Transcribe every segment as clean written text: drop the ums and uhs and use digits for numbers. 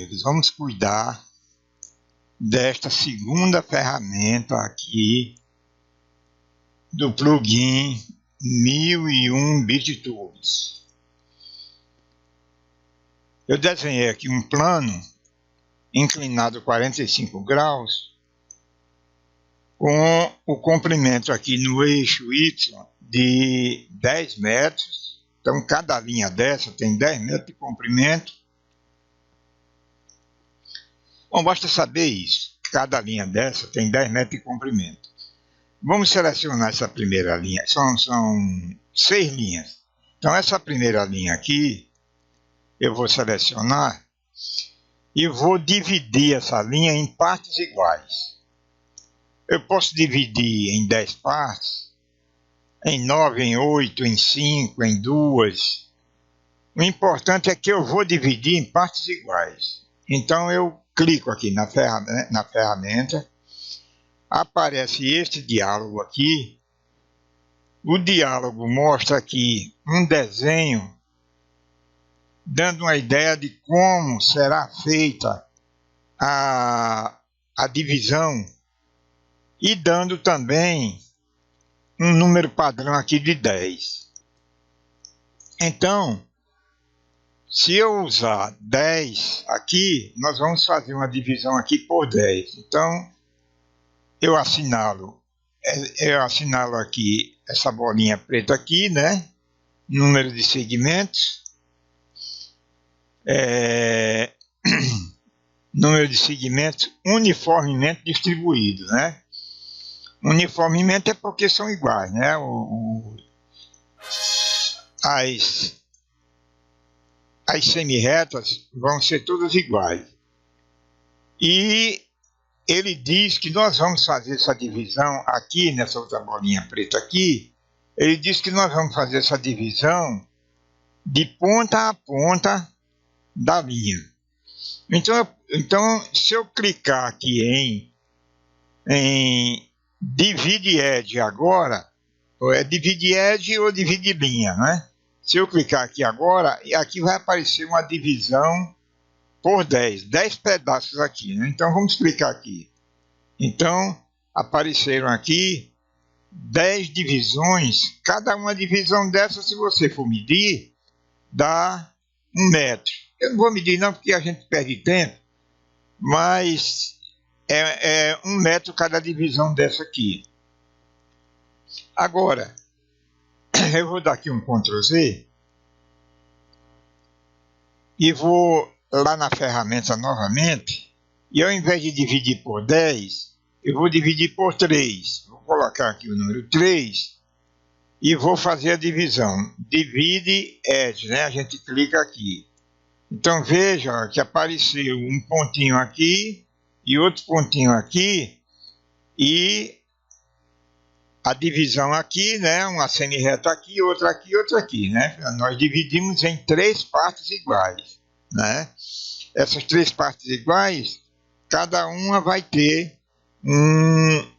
amigos, vamos cuidar desta segunda ferramenta aqui do plugin 1001 BitTools. Eu desenhei aqui um plano inclinado 45 graus com o comprimento aqui no eixo Y de 10 metros. Então cada linha dessa tem 10 metros de comprimento. Bom, basta saber isso. Cada linha dessa tem 10 metros de comprimento. Vamos selecionar essa primeira linha. São 6 linhas. Então essa primeira linha aqui, eu vou selecionar e vou dividir essa linha em partes iguais. Eu posso dividir em 10 partes, em 9, em 8, em 5, em 2. O importante é que eu vou dividir em partes iguais. Então eu clico aqui na ferramenta, aparece este diálogo aqui. O diálogo mostra aqui um desenho dando uma ideia de como será feita a divisão e dando também um número padrão aqui de 10. Então, se eu usar 10 aqui, nós vamos fazer uma divisão aqui por 10. Então, eu assinalo aqui essa bolinha preta aqui, né? Número de segmentos. Número de segmentos uniformemente distribuído, né? Uniformemente é porque são iguais, né? As semi-retas vão ser todas iguais. E ele diz que nós vamos fazer essa divisão aqui, nessa outra bolinha preta aqui. Ele diz que nós vamos fazer essa divisão de ponta a ponta da linha. Então se eu clicar aqui em Divide Edge agora, ou é Divide Edge ou Divide Linha, né? Se eu clicar aqui agora, aqui vai aparecer uma divisão por 10 pedaços aqui, né? Então vamos clicar aqui. Então apareceram aqui 10 divisões. Cada uma divisão dessa, se você for medir, dá 1 metro. Eu não vou medir não, porque a gente perde tempo, mas é 1 metro cada divisão dessa aqui. Agora, eu vou dar aqui um Ctrl Z e vou lá na ferramenta novamente, e ao invés de dividir por 10, eu vou dividir por 3. Vou colocar aqui o número 3 e vou fazer a divisão. Divide Edge, né? A gente clica aqui. Então veja que apareceu um pontinho aqui e outro pontinho aqui, e a divisão aqui, né? Uma semi-reta aqui, outra aqui, né? Nós dividimos em 3 partes iguais, né? Essas 3 partes iguais, cada uma vai ter um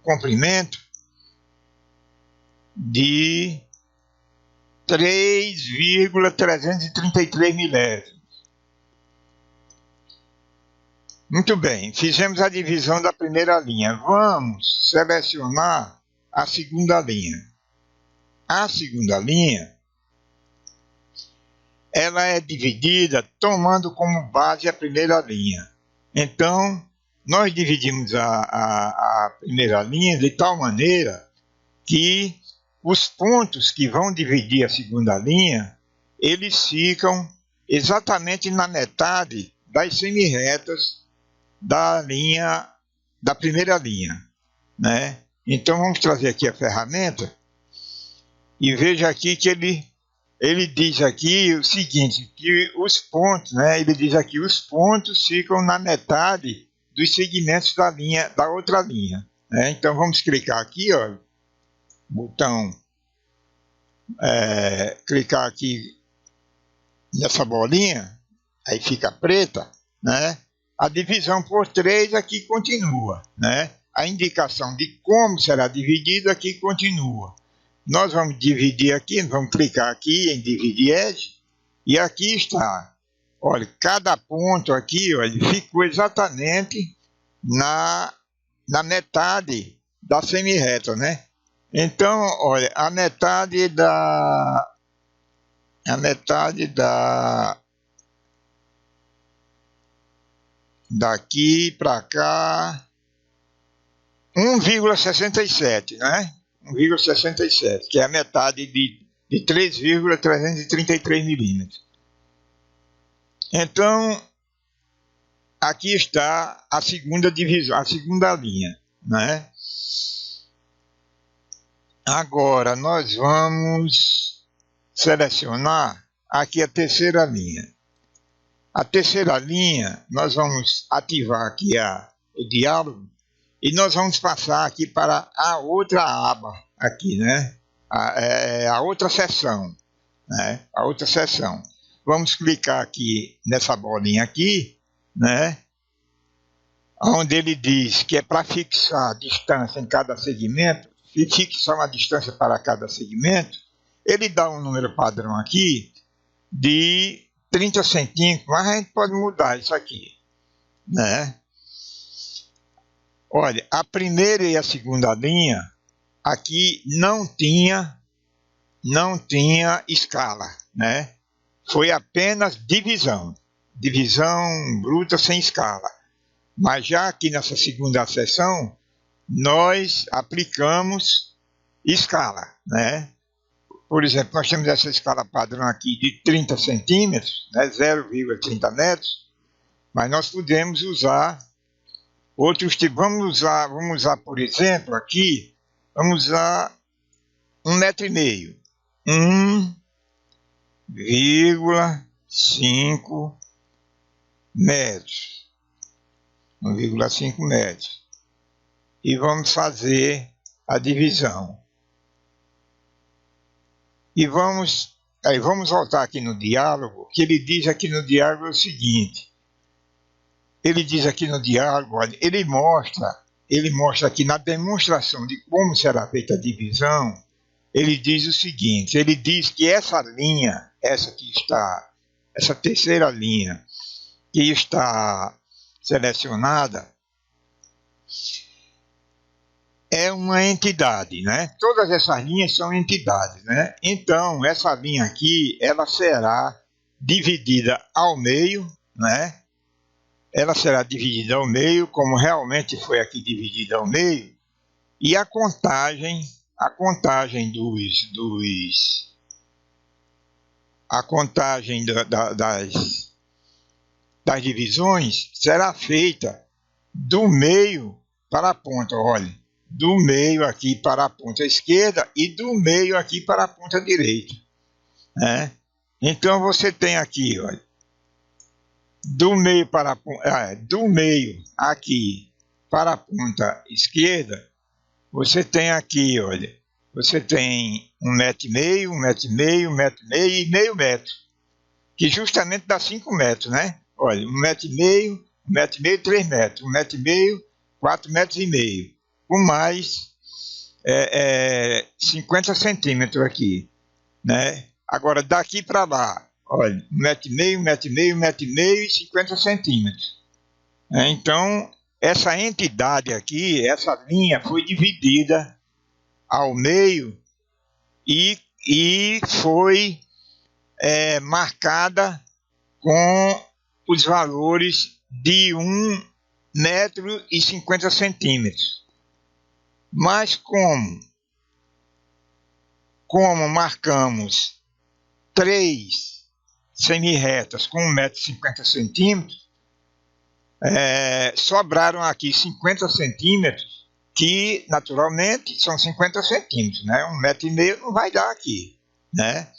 comprimento de 3,333 milésimos. Muito bem, fizemos a divisão da primeira linha. Vamos selecionar a segunda linha. A segunda linha, ela é dividida tomando como base a primeira linha. Então, nós dividimos a primeira linha de tal maneira que os pontos que vão dividir a segunda linha, eles ficam exatamente na metade das semi-retas da primeira linha, né? Então vamos trazer aqui a ferramenta e veja aqui que ele diz aqui o seguinte, que os pontos, né? Ele diz aqui os pontos ficam na metade dos segmentos da outra linha, né? Então vamos clicar aqui, ó, botão, clicar aqui nessa bolinha, aí fica preta, né? A divisão por 3 aqui continua, né? A indicação de como será dividido aqui continua. Nós vamos dividir aqui, vamos clicar aqui em Divide Edge E aqui está. Olha, cada ponto aqui, olha, ficou exatamente na metade da semi-reta, né? Então, olha, a metade daqui para cá, 1,67, né? 1,67, que é a metade de 3,333 milímetros. Então, aqui está a segunda divisão, a segunda linha, né? Agora nós vamos selecionar aqui a terceira linha. A terceira linha, nós vamos ativar aqui o diálogo e nós vamos passar aqui para a outra aba aqui, né? A outra seção, né? A outra seção. Vamos clicar aqui nessa bolinha aqui, né? Onde ele diz que é para fixar a distância em cada segmento, e fixar uma distância para cada segmento, ele dá um número padrão aqui de 30 centímetros, mas a gente pode mudar isso aqui, né? Olha, a primeira e a segunda linha aqui não tinha escala, né? Foi apenas divisão bruta sem escala. Mas já aqui nessa segunda seção, nós aplicamos escala, né? Por exemplo, nós temos essa escala padrão aqui de 30 centímetros, né? 0,30 metros, mas nós podemos usar outros tipos. Vamos usar, por exemplo, aqui, vamos usar 1,5 metro. 1,5 metros. 1,5 metros. E vamos fazer a divisão. E vamos voltar aqui no diálogo, que ele diz aqui no diálogo o seguinte. Ele diz aqui no diálogo, olha, ele mostra aqui na demonstração de como será feita a divisão, ele diz o seguinte, ele diz que essa linha, essa terceira linha que está selecionada, é uma entidade, né? Todas essas linhas são entidades, né? Então, essa linha aqui, ela será dividida ao meio, né? Ela será dividida ao meio, como realmente foi aqui dividida ao meio, e a contagem das divisões será feita do meio para a ponta, olha, do meio aqui para a ponta esquerda e do meio aqui para a ponta direita, né? Então você tem aqui, olha, do meio aqui para a ponta esquerda, você tem aqui, olha, você tem 1,5 metro, 1,5 metro, 1,5 metro e meio metro, que justamente dá 5 metros, né? Olha, 1,5 metro, 1,5 metro, 3 metros, 1,5 metro, 4,5 metros, com mais 50 centímetros aqui, né? Agora, daqui para lá, olha, 1,5 metro, 1,5 metro, 1,5 metro e 50 centímetros. Então, essa entidade aqui, essa linha foi dividida ao meio e foi marcada com os valores de 1 metro e 50 centímetros. Mas como marcamos 3 semi-retas com 1 metro e 50 centímetros, sobraram aqui 50 centímetros, que naturalmente são 50 centímetros, né? 1,5 metro não vai dar aqui, né?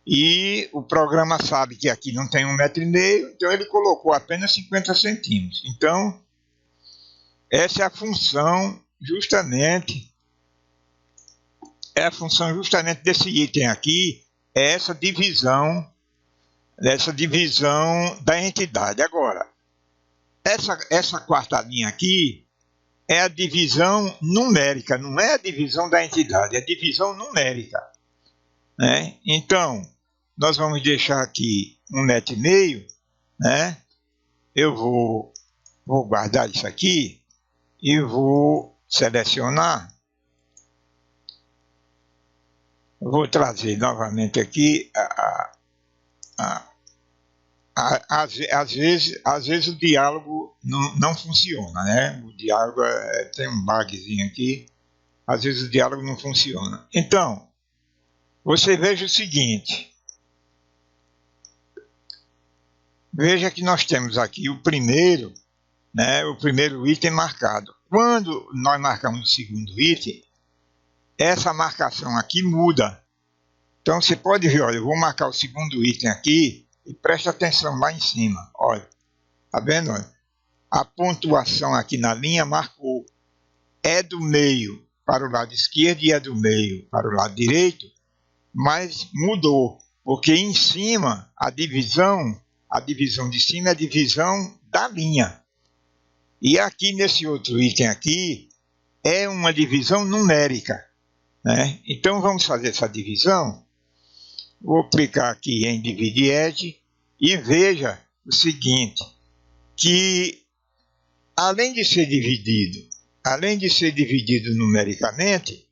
E o programa sabe que aqui não tem 1,5 metro, então ele colocou apenas 50 centímetros. Então, essa é a função justamente desse item aqui, é essa divisão da entidade. Agora, essa quarta linha aqui é a divisão numérica, não é a divisão da entidade, é a divisão numérica, né? Então, nós vamos deixar aqui 1,5 m, né? Eu vou guardar isso aqui e vou selecionar. Vou trazer novamente aqui. Às vezes o diálogo não funciona, né? O diálogo tem um bugzinho aqui. Às vezes o diálogo não funciona. Então, você veja o seguinte. Veja que nós temos aqui o primeiro, né? O primeiro item marcado. Quando nós marcamos o segundo item, essa marcação aqui muda. Então você pode ver, olha, eu vou marcar o segundo item aqui e presta atenção lá em cima. Olha, tá vendo? Olha, a pontuação aqui na linha marcou. É do meio para o lado esquerdo e é do meio para o lado direito, mas mudou, porque em cima a divisão de cima é a divisão da linha. E aqui nesse outro item aqui é uma divisão numérica, né? Então vamos fazer essa divisão. Vou clicar aqui em Divide Edge e veja o seguinte, que além de ser dividido numericamente,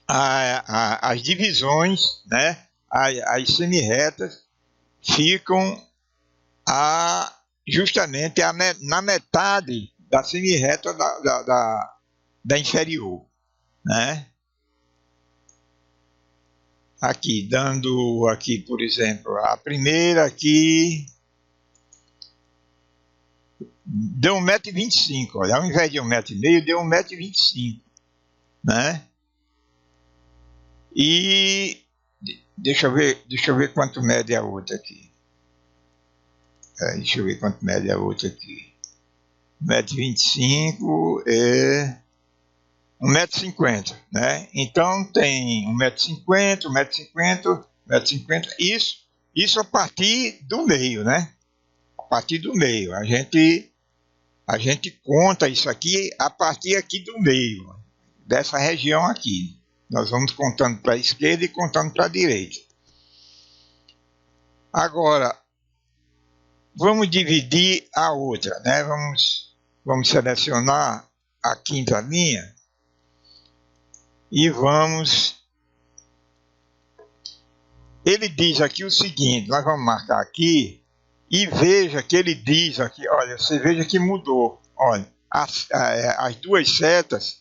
as divisões, né, as semirretas ficam justamente na metade da semirreta da inferior, né? Aqui, dando aqui, por exemplo, a primeira aqui deu 1,25 m, olha, ao invés de 1,5 m, deu 1,25 m, né? E deixa eu ver quanto mede a outra aqui. Deixa eu ver quanto mede a outra aqui. 1,25 m é 1,50 m, né? Então tem 1,50 m, 1,50 m, 1,50 m, isso a partir do meio, né? A partir do meio, a gente conta isso aqui a partir aqui do meio, dessa região aqui. Nós vamos contando para a esquerda e contando para a direita. Agora, vamos dividir a outra, né? Vamos selecionar a quinta linha e vamos... Ele diz aqui o seguinte, nós vamos marcar aqui e veja que ele diz aqui, olha, você veja que mudou. Olha, as duas setas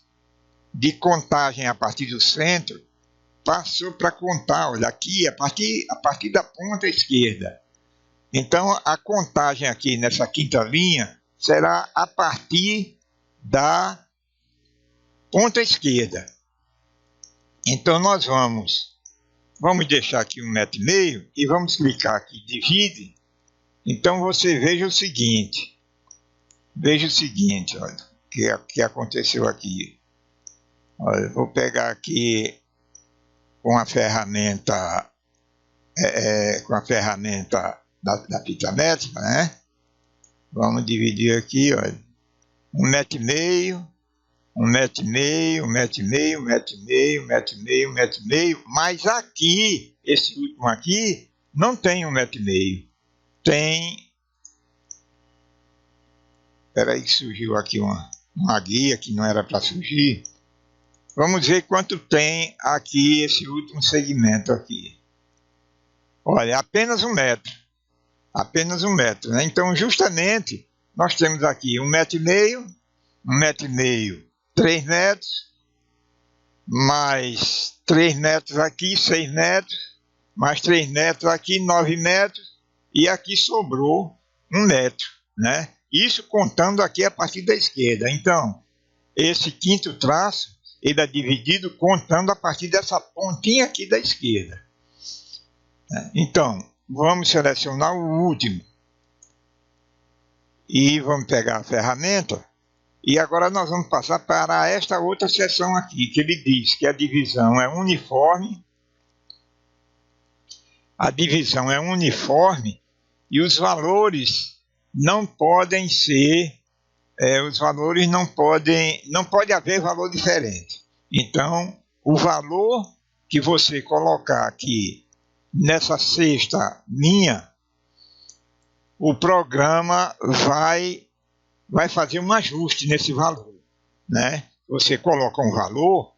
de contagem a partir do centro passou para contar, olha, aqui a partir da ponta esquerda. Então a contagem aqui nessa quinta linha será a partir da ponta esquerda. Então nós vamos deixar aqui 1,5 m e vamos clicar aqui divide. Então você veja o seguinte, olha, o que aconteceu aqui. Olha, eu vou pegar aqui com a ferramenta da fita métrica, né? Vamos dividir aqui, olha, 1,5 m, 1,5 m, 1,5 m, 1,5 m, 1,5 m, 1,5 m, mas aqui, esse último aqui, não tem 1,5 m. Tem... Espera aí que surgiu aqui uma guia que não era para surgir. Vamos ver quanto tem aqui esse último segmento aqui. Olha, apenas 1 metro. Apenas 1 metro, né? Então, justamente, nós temos aqui 1,5 m, 1,5 m, 3 metros, mais 3 metros aqui, 6 metros, mais 3 metros aqui, 9 metros, e aqui sobrou 1 metro, né? Isso contando aqui a partir da esquerda. Então, esse quinto traço, ele é dividido contando a partir dessa pontinha aqui da esquerda. Então, vamos selecionar o último. E vamos pegar a ferramenta. E agora nós vamos passar para esta outra seção aqui, que ele diz que a divisão é uniforme. A divisão é uniforme e os valores não podem ser... os valores não pode haver valor diferente. Então, o valor que você colocar aqui nessa sexta linha, o programa vai fazer um ajuste nesse valor, né? Você coloca um valor,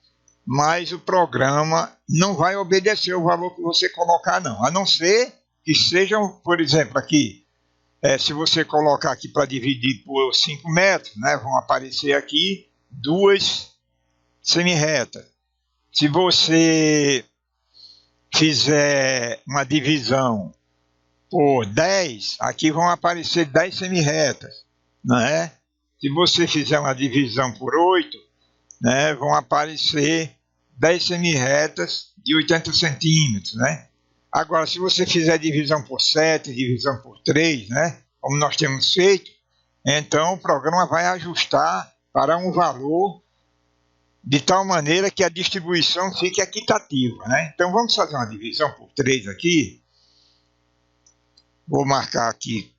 mas o programa não vai obedecer o valor que você colocar, não. A não ser que sejam, por exemplo, aqui, se você colocar aqui para dividir por 5 metros, né, vão aparecer aqui 2 semi-retas. Se você fizer uma divisão por 10, aqui vão aparecer 10 semi-retas, né? Se você fizer uma divisão por 8, né, vão aparecer 10 semi-retas de 80 centímetros, né? Agora, se você fizer divisão por 7, divisão por 3, né, como nós temos feito, então o programa vai ajustar para um valor de tal maneira que a distribuição fique equitativa, né? Então vamos fazer uma divisão por 3 aqui. Vou marcar aqui,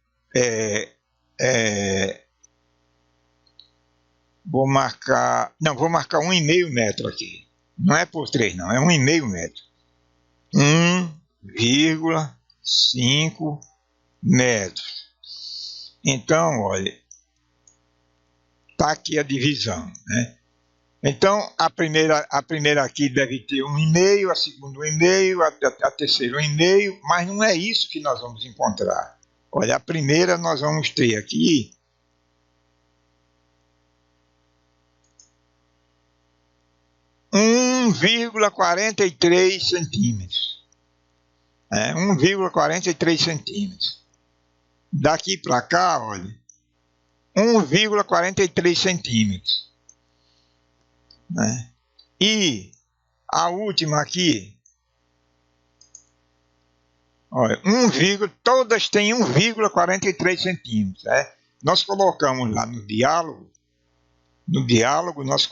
vou marcar 1,5 metro aqui. Não é por 3 não, é 1,5 metro. 1,5 metros. Então, olha, está aqui a divisão, né? Então, a primeira aqui deve ter 1,5, a segunda 1,5, a terceira 1,5, mas não é isso que nós vamos encontrar. Olha, a primeira nós vamos ter aqui 1,43 centímetros. 1,43 centímetros. Daqui para cá, olha, 1,43 centímetros. Né? E a última aqui, olha, todas têm 1,43 centímetros. Nós colocamos lá no diálogo nós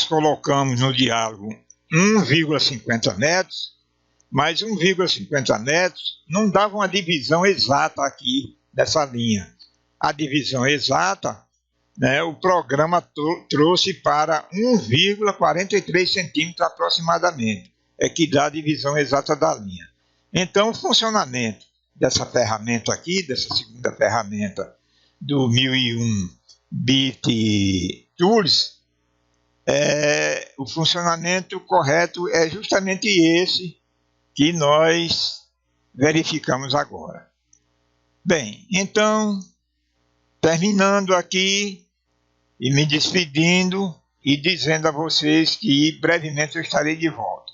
colocamos no diálogo 1,50 metros, mas 1,50 metros não dava uma divisão exata aqui dessa linha. A divisão exata, né, o programa trouxe para 1,43 centímetros aproximadamente, que dá a divisão exata da linha. Então, o funcionamento dessa ferramenta aqui, dessa segunda ferramenta do 1001 Bit Tools, o funcionamento correto é justamente esse que nós verificamos agora. Bem, então, terminando aqui e me despedindo e dizendo a vocês que brevemente eu estarei de volta.